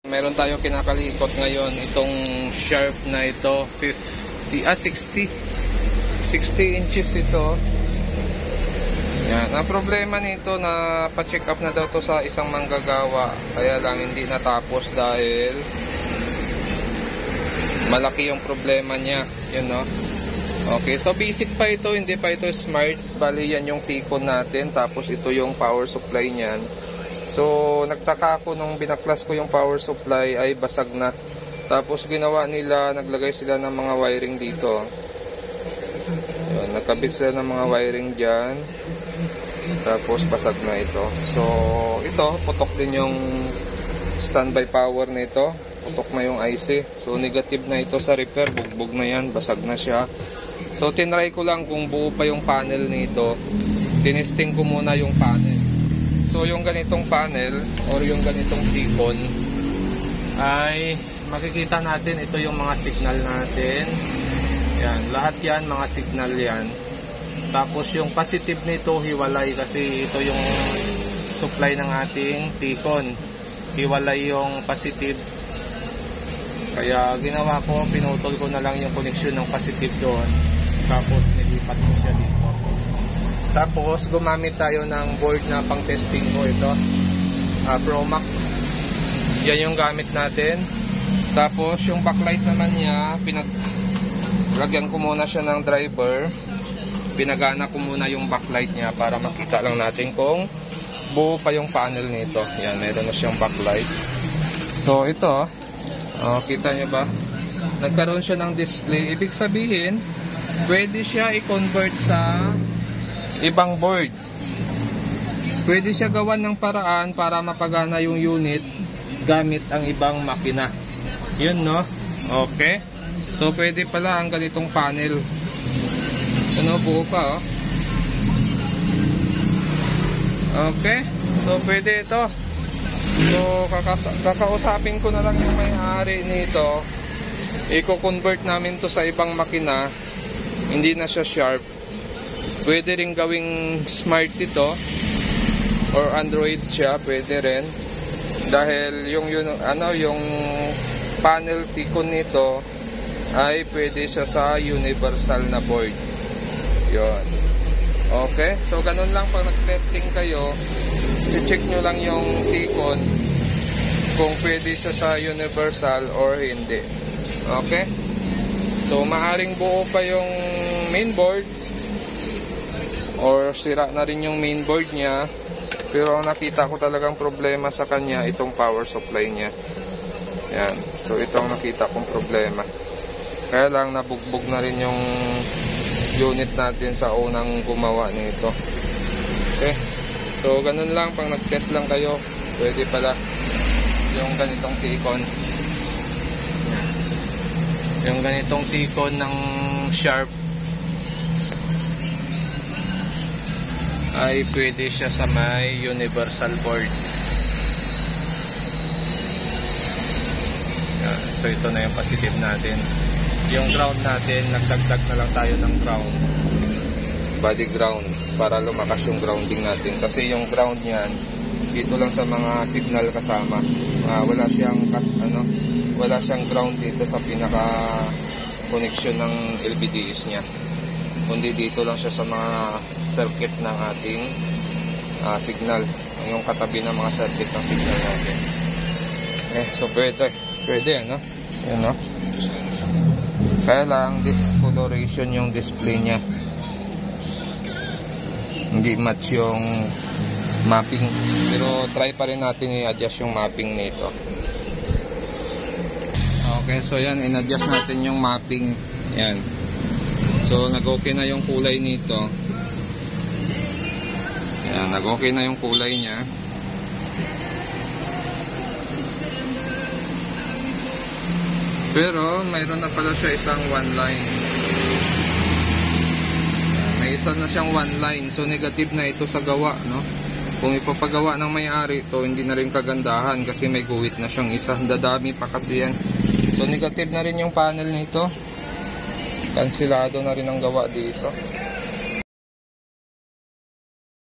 Meron tayong kinakalikot ngayon, itong Sharp na ito, 60 inches ito. Yan. Ang problema nito na pa-check up na daw to sa isang manggagawa, kaya lang hindi natapos dahil malaki yung problema niya, yun no. Okay, so basic pa ito, hindi pa ito smart. Bali yan yung T-con natin, tapos ito yung power supply niyan. So nagtaka ako nung binaklas ko yung power supply ay basag na. Tapos ginawa nila, naglagay sila ng mga wiring dito. Yun, nagkabit sila ng mga wiring dyan. Tapos basag na ito. So ito, putok din yung standby power nito. Putok na yung IC. So negative na ito sa repair. Bugbog na yan, basag na siya. So tinry ko lang kung buo pa yung panel nito. Tinesting ko muna yung panel. So yung ganitong panel or yung ganitong T-con ay makikita natin, ito yung mga signal natin. Yan, lahat yan mga signal yan. Tapos yung positive nito hiwalay kasi ito yung supply ng ating T-con. Hiwalay yung positive. Kaya ginawa ko, pinutol ko na lang yung connection ng positive doon. Tapos nilipat ko siya dito. Tapos gumamit tayo ng board na pang testing ko, ito Promac. Yan yung gamit natin. Tapos yung backlight naman niya, lagyan ko muna siya ng driver. Pinagana ko muna yung backlight niya para makita lang natin kung buo pa yung panel nito. Yan, meron na siyang backlight. So ito, kita nyo ba? Nagkaroon siya ng display. Ibig sabihin, pwede siya i-convert sa ibang board. Pwede siya gawan ng paraan para mapagana yung unit gamit ang ibang makina. Yun no? Okay. So pwede pala ang ganitong panel. Ano, buo pa oh. Okay. So pwede ito. So kakausapin ko na lang yung may-ari nito. I-convert namin to sa ibang makina. Hindi na siya Sharp. Pwede rin gawing smart ito or Android siya, pwede rin. Dahil yung panel T-con nito ay pwede siya sa universal na board. Yun. Okay, so ganun lang pag nag-testing kayo, check nyo lang yung T-con kung pwede siya sa universal or hindi. Okay, so maaring buo pa yung mainboard or sira na rin yung mainboard niya, pero ang nakita ko talagang problema sa kanya itong power supply niya. Yan, so ito ang nakita kong problema. Kaya lang nabugbog na rin yung unit natin sa unang gumawa nito. Okay, so ganun lang, pag nag-test lang kayo, pwede pala yung ganitong T-con. Yung ganitong T-con ng Sharp ay pwede siya sa may universal board. Yan. So ito na yung positive natin. Yung ground natin, nagdagdag na lang tayo ng ground, body ground, para lumakas yung grounding natin. Kasi yung ground niyan dito lang sa mga signal kasama. Wala siyang ground dito sa pinaka connection ng LVDs niya, kundi dito lang siya sa mga circuit ng ating signal, yung katabi ng mga circuit ng signal natin. So pwede ano? Yan no? Kaya lang discoloration yung display niya, hindi match yung mapping, pero try pa rin natin i-adjust yung mapping nito. Okay, so yan, in-adjust natin yung mapping. Yan. So nag-okay na yung kulay nito. Yan, nag-okay na yung kulay niya. Pero mayroon na pala siya isang one line. May isa na siyang one line. So negative na ito sa gawa, no? Kung ipapagawa ng may-ari ito, hindi na rin kagandahan kasi may guhit na siyang isa. Dadami pa kasi yan. So negative na rin yung panel nito. Kansilado na rin ang gawa dito.